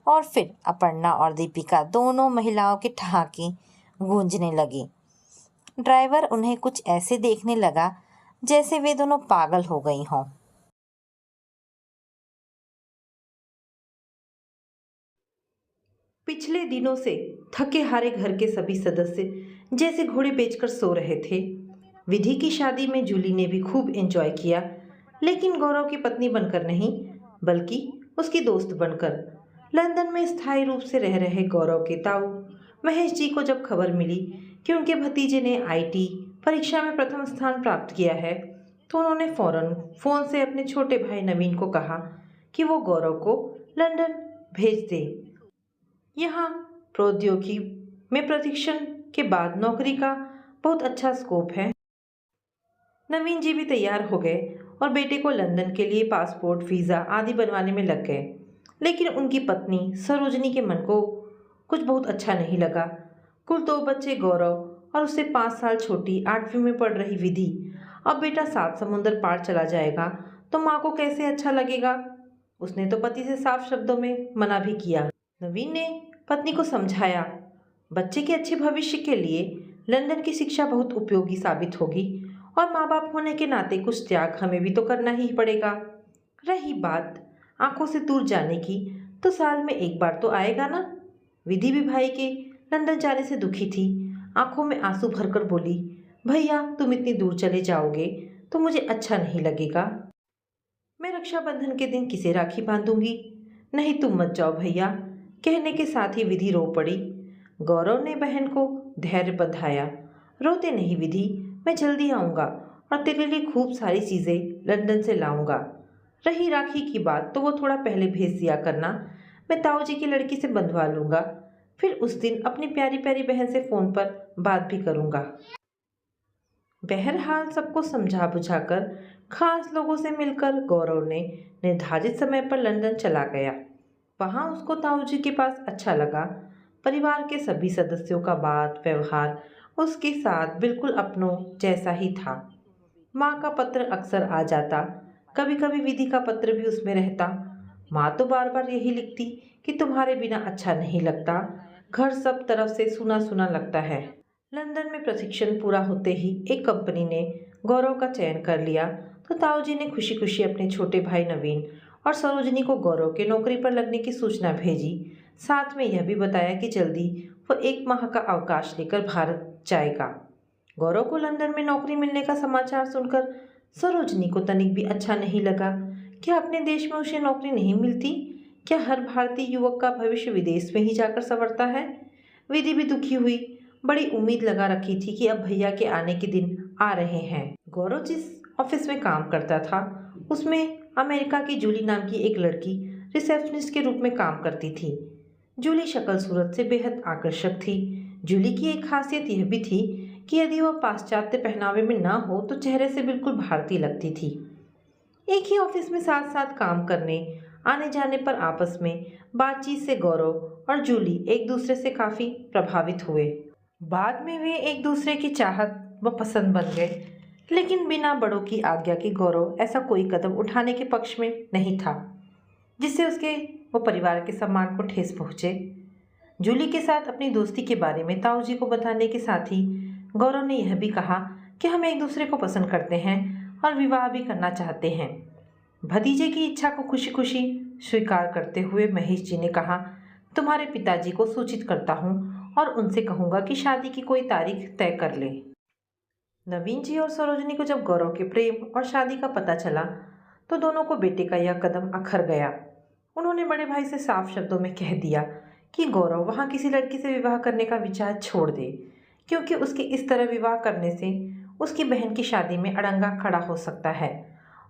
और फिर अपर्णा और दीपिका दोनों महिलाओं के ठहाके गूंजने लगे। ड्राइवर उन्हें कुछ ऐसे देखने लगा जैसे वे दोनों पागल हो गई हों। पिछले दिनों से थके हारे घर के सभी सदस्य जैसे घोड़े बेचकर सो रहे थे। विधि की शादी में जूली ने भी खूब एंजॉय किया, लेकिन गौरव की पत्नी बनकर नहीं, बल्कि उसकी दोस्त बनकर। लंदन में स्थायी रूप से रह रहे गौरव के ताऊ महेश जी को जब खबर मिली कि उनके भतीजे ने आईटी परीक्षा में प्रथम स्थान प्राप्त किया है, तो उन्होंने फौरन फ़ोन से अपने छोटे भाई नवीन को कहा कि वो गौरव को लंदन भेज दे। यहाँ प्रौद्योगिकी में प्रशिक्षण के बाद नौकरी का बहुत अच्छा स्कोप है। नवीन जी भी तैयार हो गए और बेटे को लंदन के लिए पासपोर्ट, वीज़ा आदि बनवाने में लग गए। लेकिन उनकी पत्नी सरोजनी के मन को कुछ बहुत अच्छा नहीं लगा। कुल 2 बच्चे गौरव और उससे 5 साल छोटी 8वीं में पढ़ रही विधि। अब बेटा 7 समुंदर पार चला जाएगा तो माँ को कैसे अच्छा लगेगा। उसने तो पति से साफ शब्दों में मना भी किया। नवीन ने पत्नी को समझाया, बच्चे के अच्छे भविष्य के लिए लंदन की शिक्षा बहुत उपयोगी साबित होगी और माँ बाप होने के नाते कुछ त्याग हमें भी तो करना ही पड़ेगा। रही बात आंखों से दूर जाने की, तो साल में एक बार तो आएगा ना। विधि भी भाई के लंदन जाने से दुखी थी। आंखों में आंसू भरकर बोली, भैया तुम इतनी दूर चले जाओगे तो मुझे अच्छा नहीं लगेगा। मैं रक्षाबंधन के दिन किसे राखी बांधूंगी। नहीं तुम मत जाओ भैया, कहने के साथ ही विधि रो पड़ी। गौरव ने बहन को धैर्य बंधाया। रोते नहीं विधि, मैं जल्दी आऊँगा और तेरे लिए खूब सारी चीज़ें लंदन से लाऊंगा। रही राखी की बात तो वो थोड़ा पहले भेज दिया करना, मैं ताऊ जी की लड़की से बंधवा लूँगा। फिर उस दिन अपनी प्यारी प्यारी बहन से फ़ोन पर बात भी करूँगा। बहरहाल सबको समझा बुझाकर खास लोगों से मिलकर गौरव ने निर्धारित समय पर लंदन चला गया। वहाँ उसको ताऊ जी के पास अच्छा लगा। परिवार के सभी सदस्यों का बात व्यवहार उसके साथ बिल्कुल अपनों जैसा ही था। माँ का पत्र अक्सर आ जाता, कभी कभी विधि का पत्र भी उसमें रहता। माँ तो बार बार यही लिखती कि तुम्हारे बिना अच्छा नहीं लगता, घर सब तरफ से सुना सुना लगता है। लंदन में प्रशिक्षण पूरा होते ही एक कंपनी ने गौरव का चयन कर लिया तो ताऊ जी ने खुशी खुशी अपने छोटे भाई नवीन और सरोजनी को गौरव के नौकरी पर लगने की सूचना भेजी। साथ में यह भी बताया कि जल्दी वो 1 माह का अवकाश लेकर भारत जाएगा। गौरव को लंदन में नौकरी मिलने का समाचार सुनकर सरोजनी को तनिक भी अच्छा नहीं लगा। क्या अपने देश में उसे नौकरी नहीं मिलती? क्या हर भारतीय युवक का भविष्य विदेश में ही जाकर संवरता है? विधि भी दुखी हुई। बड़ी उम्मीद लगा रखी थी कि अब भैया के आने के दिन आ रहे हैं। गौरव जिस ऑफिस में काम करता था उसमें अमेरिका की जूली नाम की एक लड़की रिसेप्शनिस्ट के रूप में काम करती थी। जूली शक्ल सूरत से बेहद आकर्षक थी। जूली की एक खासियत यह भी थी कि यदि वह पाश्चात्य पहनावे में ना हो तो चेहरे से बिल्कुल भारतीय लगती थी। एक ही ऑफिस में साथ साथ काम करने आने जाने पर आपस में बातचीत से गौरव और जूली एक दूसरे से काफ़ी प्रभावित हुए। बाद में वे एक दूसरे की चाहत व पसंद बन गए, लेकिन बिना बड़ों की आज्ञा के गौरव ऐसा कोई कदम उठाने के पक्ष में नहीं था जिससे उसके वो परिवार के सम्मान को ठेस पहुँचे। जूली के साथ अपनी दोस्ती के बारे में ताऊ जी को बताने के साथ ही गौरव ने यह भी कहा कि हम एक दूसरे को पसंद करते हैं और विवाह भी करना चाहते हैं। भतीजे की इच्छा को खुशी खुशी स्वीकार करते हुए महेश जी ने कहा, तुम्हारे पिताजी को सूचित करता हूँ और उनसे कहूँगा कि शादी की कोई तारीख तय कर ले। नवीन जी और सरोजनी को जब गौरव के प्रेम और शादी का पता चला तो दोनों को बेटे का यह कदम अखर गया। उन्होंने बड़े भाई से साफ शब्दों में कह दिया कि गौरव वहाँ किसी लड़की से विवाह करने का विचार छोड़ दे, क्योंकि उसके इस तरह विवाह करने से उसकी बहन की शादी में अड़ंगा खड़ा हो सकता है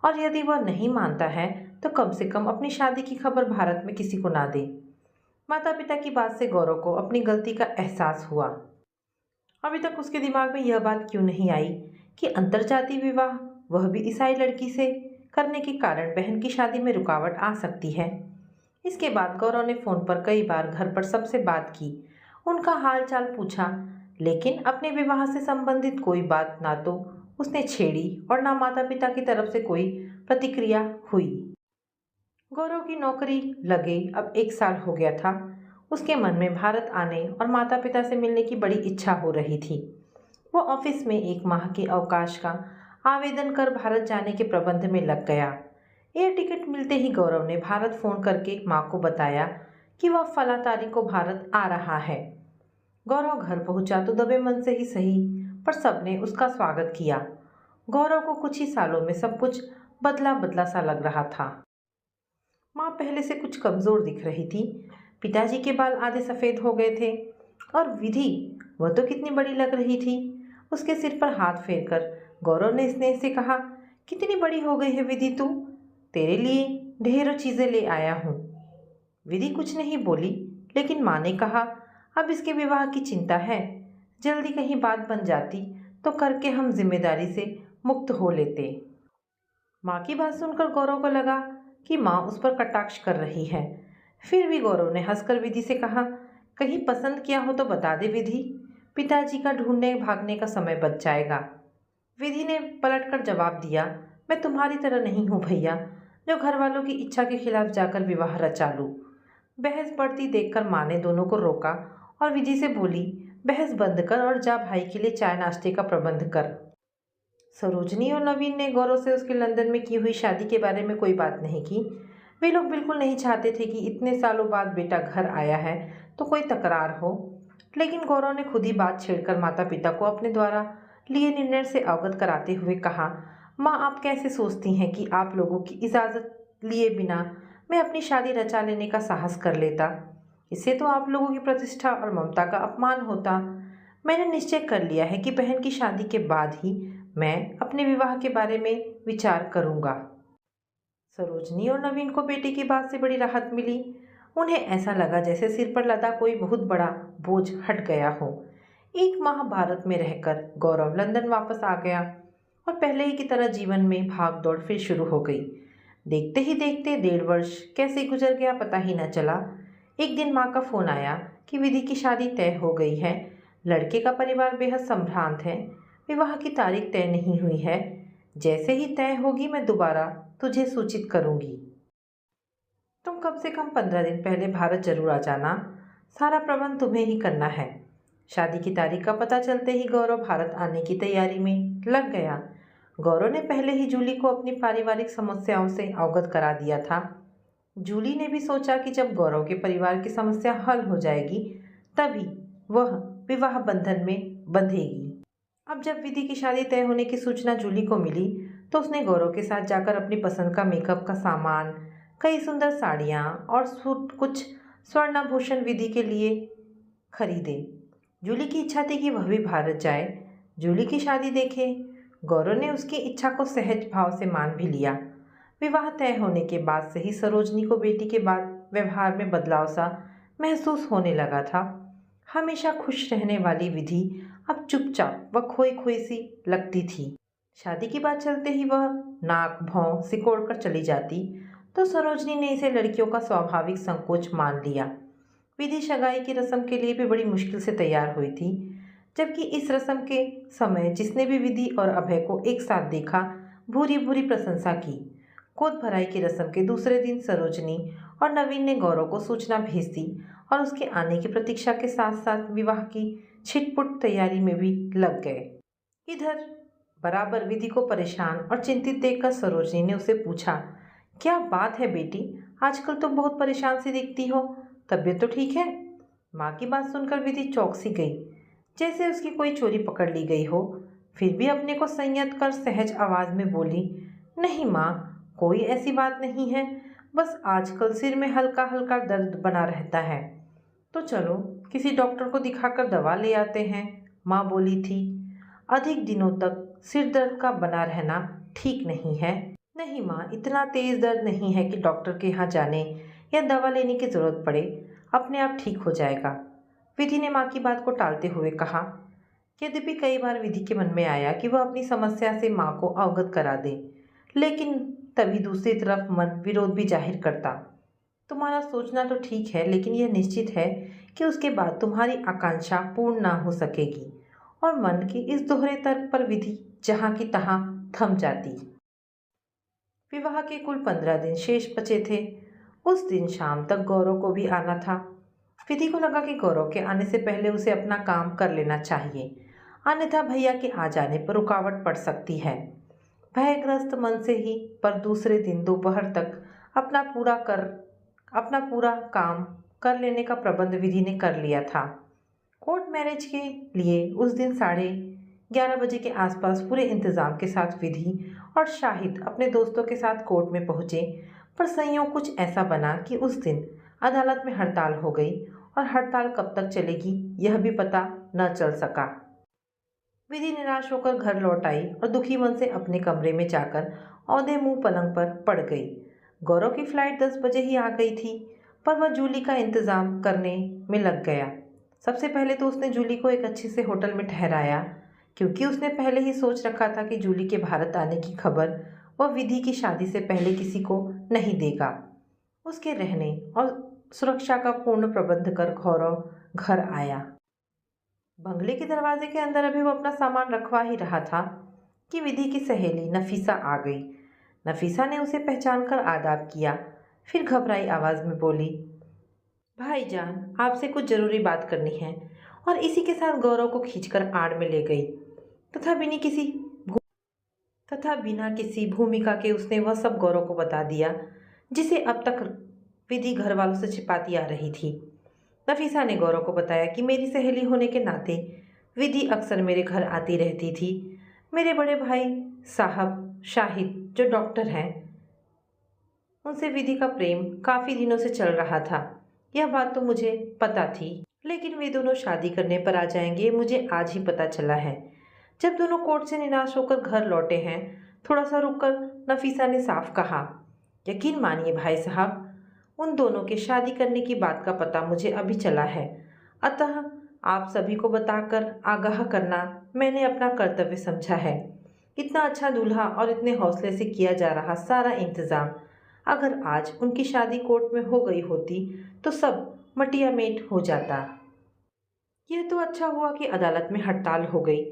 और यदि वह नहीं मानता है तो कम से कम अपनी शादी की खबर भारत में किसी को ना दे। माता पिता की बात से गौरव को अपनी गलती का एहसास हुआ। अभी तक उसके दिमाग में यह बात क्यों नहीं आई कि अंतर्जातीय विवाह, वह भी ईसाई लड़की से, करने के कारण बहन की शादी में रुकावट आ सकती है। इसके बाद गौरव ने फ़ोन पर कई बार घर पर सबसे बात की, उनका हाल चाल पूछा, लेकिन अपने विवाह से संबंधित कोई बात ना तो उसने छेड़ी और ना माता पिता की तरफ से कोई प्रतिक्रिया हुई। गौरव की नौकरी लगे अब 1 साल हो गया था। उसके मन में भारत आने और माता पिता से मिलने की बड़ी इच्छा हो रही थी। वो ऑफिस में 1 माह के अवकाश का आवेदन कर भारत जाने के प्रबंध में लग गया। एयर टिकट मिलते ही गौरव ने भारत फ़ोन करके माँ को बताया कि वह फला तारीख को भारत आ रहा है। गौरव घर पहुंचा तो दबे मन से ही सही, पर सबने उसका स्वागत किया। गौरव को कुछ ही सालों में सब कुछ बदला बदला सा लग रहा था। माँ पहले से कुछ कमज़ोर दिख रही थी। पिताजी के बाल आधे सफ़ेद हो गए थे और विधि, वह तो कितनी बड़ी लग रही थी। उसके सिर पर हाथ फेरकर गौरव ने स्नेह से कहा, कितनी बड़ी हो गई है विधि तू, तेरे लिए ढेरों चीज़ें ले आया हूँ। विधि कुछ नहीं बोली, लेकिन माँ ने कहा, अब इसके विवाह की चिंता है, जल्दी कहीं बात बन जाती तो करके हम जिम्मेदारी से मुक्त हो लेते। माँ की बात सुनकर गौरव को लगा कि माँ उस पर कटाक्ष कर रही है। फिर भी गौरव ने हंसकर विधि से कहा, कहीं पसंद किया हो तो बता दे विधि, पिताजी का ढूंढने भागने का समय बच जाएगा। विधि ने पलटकर जवाब दिया, मैं तुम्हारी तरह नहीं हूँ भैया, जो घर वालों की इच्छा के खिलाफ जाकर विवाह रचा लूँ। बहस बढ़ती देखकर माँ ने दोनों को रोका और विधि से बोली, बहस बंद कर और जा भाई के लिए चाय नाश्ते का प्रबंध कर। सरोजनी और नवीन ने गौरव से उसके लंदन में की हुई शादी के बारे में कोई बात नहीं की। वे लोग बिल्कुल नहीं चाहते थे कि इतने सालों बाद बेटा घर आया है तो कोई तकरार हो, लेकिन गौरव ने खुद ही बात छेड़कर माता पिता को अपने द्वारा लिए निर्णय से अवगत कराते हुए कहा, माँ आप कैसे सोचती हैं कि आप लोगों की इजाज़त लिए बिना मैं अपनी शादी रचा लेने का साहस कर लेता? इससे तो आप लोगों की प्रतिष्ठा और ममता का अपमान होता। मैंने निश्चय कर लिया है कि बहन की शादी के बाद ही मैं अपने विवाह के बारे में विचार करूंगा। सरोजनी और नवीन को बेटे की बात से बड़ी राहत मिली। उन्हें ऐसा लगा जैसे सिर पर लदा कोई बहुत बड़ा बोझ हट गया हो। एक माह भारत में रहकर गौरव लंदन वापस आ गया और पहले ही की तरह जीवन में भाग दौड़ फिर शुरू हो गई। देखते ही देखते 1.5 वर्ष कैसे गुजर गया पता ही न चला। एक दिन माँ का फोन आया कि विधि की शादी तय हो गई है। लड़के का परिवार बेहद संभ्रांत है। विवाह की तारीख तय नहीं हुई है। जैसे ही तय होगी मैं दोबारा तुझे सूचित करूंगी। तुम कम से कम 15 दिन पहले भारत जरूर आ जाना। सारा प्रबंध तुम्हें ही करना है। शादी की तारीख का पता चलते ही गौरव भारत आने की तैयारी में लग गया। गौरव ने पहले ही जूली को अपनी पारिवारिक समस्याओं से अवगत करा दिया था। जूली ने भी सोचा कि जब गौरव के परिवार की समस्या हल हो जाएगी तभी वह विवाह बंधन में बंधेगी। अब जब विधि की शादी तय होने की सूचना जूली को मिली तो उसने गौरव के साथ जाकर अपनी पसंद का मेकअप का सामान, कई सुंदर साड़ियाँ और कुछ स्वर्णाभूषण विधि के लिए खरीदे। जूली की इच्छा थी कि वह भी भारत जाए, जूली की शादी देखे। गौरव ने उसकी इच्छा को सहज भाव से मान भी लिया। विवाह तय होने के बाद से ही सरोजनी को बेटी के बाद व्यवहार में बदलाव सा महसूस होने लगा था। हमेशा खुश रहने वाली विधि अब चुपचाप व खोई खोई सी लगती थी। शादी की बात चलते ही वह नाक भौं सिकोड़ कर चली जाती तो सरोजनी ने इसे लड़कियों का स्वाभाविक संकोच मान लिया। विधि सगाई की रस्म के लिए भी बड़ी मुश्किल से तैयार हुई थी, जबकि इस रस्म के समय जिसने भी विधि और अभय को एक साथ देखा भूरी भूरी प्रशंसा की। गोद भराई की रस्म के दूसरे दिन सरोजनी और नवीन ने गौरव को सूचना भेज दी और उसके आने की प्रतीक्षा के साथ साथ विवाह की छिटपुट तैयारी में भी लग गए। इधर बराबर विधि को परेशान और चिंतित देखकर सरोजनी ने उसे पूछा, क्या बात है बेटी, आजकल तुम बहुत परेशान सी दिखती हो, तबीयत तो ठीक है? माँ की बात सुनकर विधि चौंक सी गई, जैसे उसकी कोई चोरी पकड़ ली गई हो। फिर भी अपने को संयत कर सहज आवाज में बोली, नहीं माँ, कोई ऐसी बात नहीं है, बस आजकल सिर में हल्का हल्का दर्द बना रहता है। तो चलो किसी डॉक्टर को दिखाकर दवा ले आते हैं, माँ बोली थी। अधिक दिनों तक सिर दर्द का बना रहना ठीक नहीं है। नहीं माँ, इतना तेज दर्द नहीं है कि डॉक्टर के यहाँ जाने या दवा लेने की जरूरत पड़े, अपने आप ठीक हो जाएगा, विधि ने माँ की बात को टालते हुए कहा। यद्यपि कई बार विधि के मन में आया कि वह अपनी समस्या से माँ को अवगत करा दे, लेकिन तभी दूसरी तरफ मन विरोध भी जाहिर करता। तुम्हारा सोचना तो ठीक है, लेकिन यह निश्चित है कि उसके बाद तुम्हारी आकांक्षा पूर्ण ना हो सकेगी। और मन के इस दोहरे तर्क पर विधि जहाँ की तहाँ थम जाती। विवाह के कुल 15 दिन शेष बचे थे। उस दिन शाम तक गौरव को भी आना था। विधि को लगा कि गौरव के आने से पहले उसे अपना काम कर लेना चाहिए, अन्यथा भैया के आ जाने पर रुकावट पड़ सकती है। भयग्रस्त मन से ही पर दूसरे दिन दोपहर तक अपना पूरा काम कर लेने का प्रबंध विधि ने कर लिया था। कोर्ट मैरिज के लिए उस दिन 11:30 के आसपास पूरे इंतजाम के साथ विधि और शाहिद अपने दोस्तों के साथ कोर्ट में पहुंचे, पर संयोग कुछ ऐसा बना कि उस दिन अदालत में हड़ताल हो गई और हड़ताल कब तक चलेगी यह भी पता न चल सका। विधि निराश होकर घर लौट आई और दुखी मन से अपने कमरे में जाकर औंधे मुंह पलंग पर पड़ गई। गौरव की फ्लाइट 10 बजे ही आ गई थी, पर वह जूली का इंतजाम करने में लग गया। सबसे पहले तो उसने जूली को एक अच्छे से होटल में ठहराया, क्योंकि उसने पहले ही सोच रखा था कि जूली के भारत आने की खबर वह विधि की शादी से पहले किसी को नहीं देगा। उसके रहने और सुरक्षा का पूर्ण प्रबंध कर गौरव घर आया। बंगले के दरवाजे के अंदर अभी वो अपना सामान रखवा ही रहा था कि विधि की सहेली नफीसा आ गई। नफीसा ने उसे पहचान कर आदाब किया, फिर घबराई आवाज में बोली, भाईजान, आपसे कुछ जरूरी बात करनी है, और इसी के साथ गौरव को खींचकर आड़ में ले गई तथा बिना किसी भूमिका के उसने वह सब गौरव को बता दिया जिसे अब तक विधि घर वालों से छिपाती आ रही थी। नफीसा ने गौरव को बताया कि मेरी सहेली होने के नाते विधि अक्सर मेरे घर आती रहती थी। मेरे बड़े भाई साहब शाहिद जो डॉक्टर हैं, उनसे विधि का प्रेम काफ़ी दिनों से चल रहा था। यह बात तो मुझे पता थी, लेकिन वे दोनों शादी करने पर आ जाएंगे मुझे आज ही पता चला है। जब दोनों कोर्ट से निराश होकर घर लौटे हैं, थोड़ा सा रुककर नफीसा ने साफ कहा, यकीन मानिए भाई साहब, उन दोनों के शादी करने की बात का पता मुझे अभी चला है। अतः आप सभी को बताकर आगाह करना मैंने अपना कर्तव्य समझा है। इतना अच्छा दूल्हा और इतने हौसले से किया जा रहा सारा इंतज़ाम अगर आज उनकी शादी कोर्ट में हो गई होती तो सब मटिया मेट हो जाता। यह तो अच्छा हुआ कि अदालत में हड़ताल हो गई।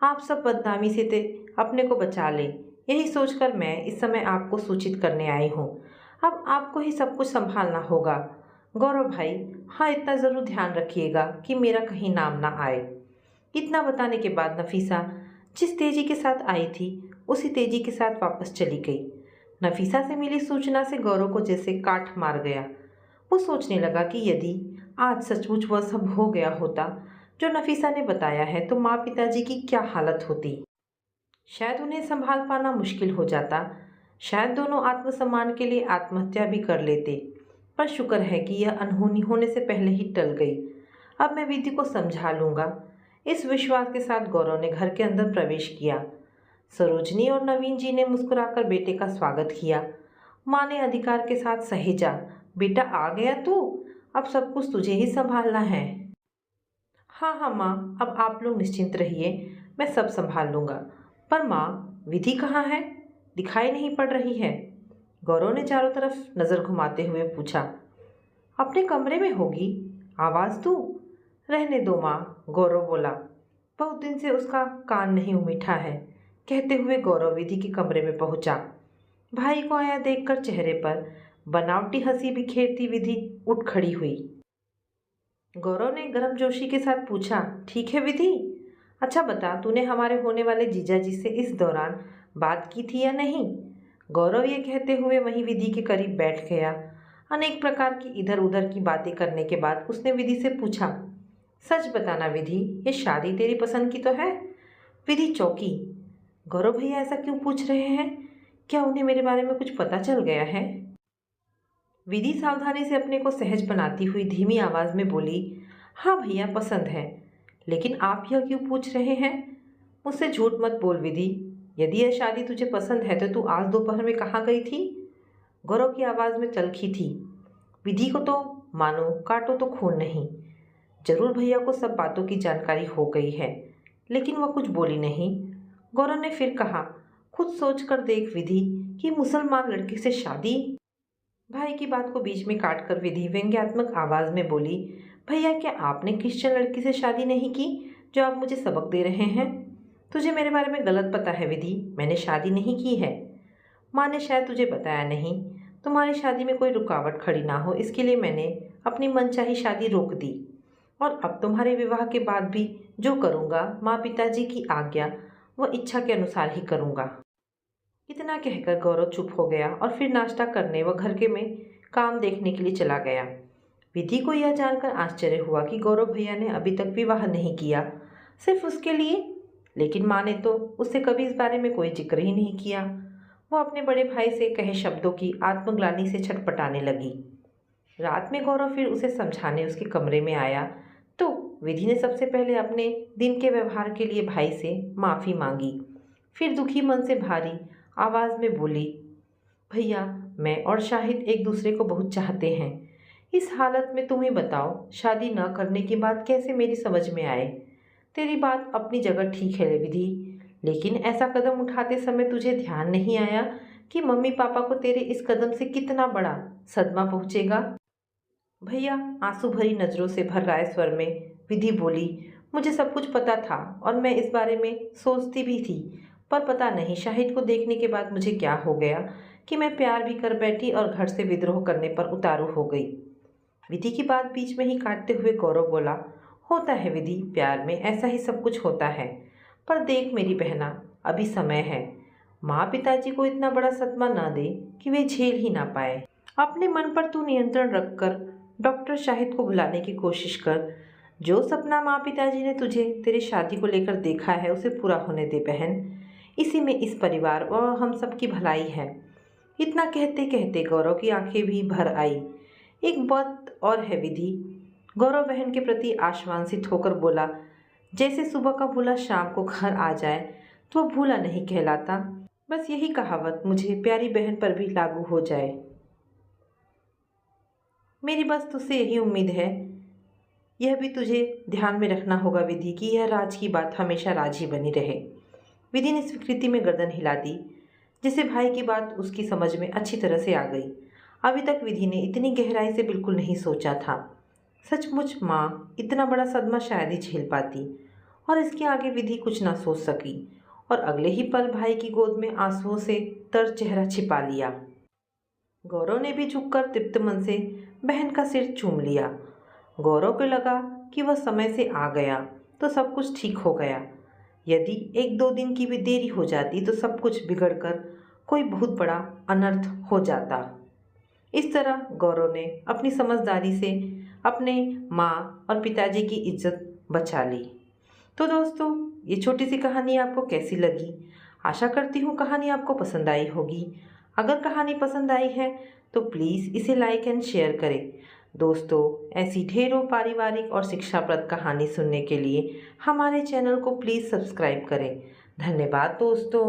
आप सब बदनामी से अपने को बचा लें, यही सोचकर मैं इस समय आपको सूचित करने आई हूँ। अब आपको ही सब कुछ संभालना होगा। गौरव भाई, हाँ इतना ज़रूर ध्यान रखिएगा कि मेरा कहीं नाम ना आए। इतना बताने के बाद नफीसा जिस तेजी के साथ आई थी उसी तेजी के साथ वापस चली गई। नफीसा से मिली सूचना से गौरव को जैसे काट मार गया। वो सोचने लगा कि यदि आज सचमुच वह सब हो गया होता जो नफीसा ने बताया है तो माँ पिताजी की क्या हालत होती। शायद उन्हें संभाल पाना मुश्किल हो जाता। शायद दोनों आत्मसम्मान के लिए आत्महत्या भी कर लेते। पर शुक्र है कि यह अनहोनी होने से पहले ही टल गई। अब मैं विधि को समझा लूँगा। इस विश्वास के साथ गौरव ने घर के अंदर प्रवेश किया। सरोजनी और नवीन जी ने मुस्कुराकर बेटे का स्वागत किया। माँ ने अधिकार के साथ सहेजा, बेटा आ गया तू, अब सब कुछ तुझे ही संभालना है। हाँ हाँ माँ, अब आप लोग निश्चिंत रहिए, मैं सब संभाल लूँगा। पर माँ, विधि कहाँ है? दिखाई नहीं पड़ रही है। गौरव ने चारों तरफ नज़र घुमाते हुए पूछा। अपने कमरे में होगी, आवाज़ दू? रहने दो माँ, गौरव बोला। बहुत दिन से उसका कान नहीं उमीठा है। कहते हुए गौरव विधि के कमरे में पहुंचा। भाई को आया देखकर चेहरे पर बनावटी हंसी बिखेरती विधि उठ खड़ी हुई। गौरव ने गर्मजोशी के साथ पूछा, ठीक है विधि? अच्छा बता, तूने हमारे होने वाले जीजाजी से इस दौरान बात की थी या नहीं? गौरव ये कहते हुए वहीं विधि के करीब बैठ गया। अनेक प्रकार की इधर उधर की बातें करने के बाद उसने विधि से पूछा, सच बताना विधि, ये शादी तेरी पसंद की तो है? विधि चौंकी। गौरव भैया ऐसा क्यों पूछ रहे हैं? क्या उन्हें मेरे बारे में कुछ पता चल गया है? विधि सावधानी से अपने को सहज बनाती हुई धीमी आवाज में बोली, हाँ भैया पसंद है, लेकिन आप यह क्यों पूछ रहे हैं? मुझसे झूठ मत बोल विधि, यदि यह शादी तुझे पसंद है तो तू आज दोपहर में कहाँ गई थी? गौरव की आवाज़ में तलखी थी। विधि को तो मानो काटो तो खून नहीं। जरूर भैया को सब बातों की जानकारी हो गई है, लेकिन वह कुछ बोली नहीं। गौरव ने फिर कहा, खुद सोच कर देख विधि कि मुसलमान लड़के से शादी। भाई की बात को बीच में काट कर विधि व्यंग्यात्मक आवाज़ में बोली, भैया क्या आपने क्रिश्चियन लड़की से शादी नहीं की जो आप मुझे सबक दे रहे हैं? तुझे मेरे बारे में गलत पता है विधि, मैंने शादी नहीं की है। माँ ने शायद तुझे बताया नहीं। तुम्हारी शादी में कोई रुकावट खड़ी ना हो इसके लिए मैंने अपनी मनचाही शादी रोक दी, और अब तुम्हारे विवाह के बाद भी जो करूँगा माँ पिताजी की आज्ञा व इच्छा के अनुसार ही करूँगा। इतना कहकर गौरव चुप हो गया और फिर नाश्ता करने व घर के में काम देखने के लिए चला गया। विधि को यह जानकर आश्चर्य हुआ कि गौरव भैया ने अभी तक विवाह नहीं किया, सिर्फ उसके लिए। लेकिन माँ ने तो उससे कभी इस बारे में कोई जिक्र ही नहीं किया। वो अपने बड़े भाई से कहे शब्दों की आत्मग्लानि से छटपटाने लगी। रात में गौरव फिर उसे समझाने उसके कमरे में आया तो विधि ने सबसे पहले अपने दिन के व्यवहार के लिए भाई से माफ़ी मांगी। फिर दुखी मन से भारी आवाज़ में बोली, भैया मैं और शाहिद एक दूसरे को बहुत चाहते हैं। इस हालत में तुम ही बताओ, शादी न करने की बात कैसे मेरी समझ में आए? तेरी बात अपनी जगह ठीक है विधि, लेकिन ऐसा कदम उठाते समय तुझे ध्यान नहीं आया कि मम्मी पापा को तेरे इस कदम से कितना बड़ा सदमा पहुँचेगा? भैया, आंसू भरी नज़रों से भर राय स्वर में विधि बोली, मुझे सब कुछ पता था और मैं इस बारे में सोचती भी थी, पर पता नहीं शाहिद को देखने के बाद मुझे क्या हो गया कि मैं प्यार भी कर बैठी और घर से विद्रोह करने पर उतारू हो गई। विधि की बात बीच में ही काटते हुए गौरव बोला, होता है विधि, प्यार में ऐसा ही सब कुछ होता है। पर देख मेरी बहना, अभी समय है, माँ पिताजी को इतना बड़ा सदमा ना दे कि वे झेल ही ना पाए। अपने मन पर तू नियंत्रण रखकर डॉक्टर शाहिद को बुलाने की कोशिश कर। जो सपना माँ पिताजी ने तुझे तेरी शादी को लेकर देखा है उसे पूरा होने दे बहन। इसी में इस परिवार और हम सब की भलाई है। इतना कहते कहते गौरव की आंखें भी भर आई। एक बात और है विधि, गौरव बहन के प्रति आश्वासित होकर बोला, जैसे सुबह का भूला शाम को घर आ जाए तो वह भूला नहीं कहलाता। बस यही कहावत मुझे प्यारी बहन पर भी लागू हो जाए। मेरी बस तुझसे यही उम्मीद है। यह भी तुझे ध्यान में रखना होगा विधि कि यह राज की बात हमेशा राज ही बनी रहे। विधि ने स्वीकृति में गर्दन हिला दी, जिसे भाई की बात उसकी समझ में अच्छी तरह से आ गई। अभी तक विधि ने इतनी गहराई से बिल्कुल नहीं सोचा था। सचमुच माँ इतना बड़ा सदमा शायद ही झेल पाती, और इसके आगे विधि कुछ ना सोच सकी और अगले ही पल भाई की गोद में आंसुओं से तर चेहरा छिपा लिया। गौरव ने भी झुककर तृप्त मन से बहन का सिर चूम लिया। गौरव को लगा कि वह समय से आ गया तो सब कुछ ठीक हो गया। यदि 1-2 दिन की भी देरी हो जाती तो सब कुछ बिगड़कर कोई बहुत बड़ा अनर्थ हो जाता। इस तरह गौरव ने अपनी समझदारी से अपने माँ और पिताजी की इज्जत बचा ली। तो दोस्तों, ये छोटी सी कहानी आपको कैसी लगी? आशा करती हूँ कहानी आपको पसंद आई होगी। अगर कहानी पसंद आई है तो प्लीज़ इसे लाइक एंड शेयर करें। दोस्तों, ऐसी ढेरों पारिवारिक और शिक्षाप्रद कहानी सुनने के लिए हमारे चैनल को प्लीज़ सब्सक्राइब करें। धन्यवाद दोस्तों।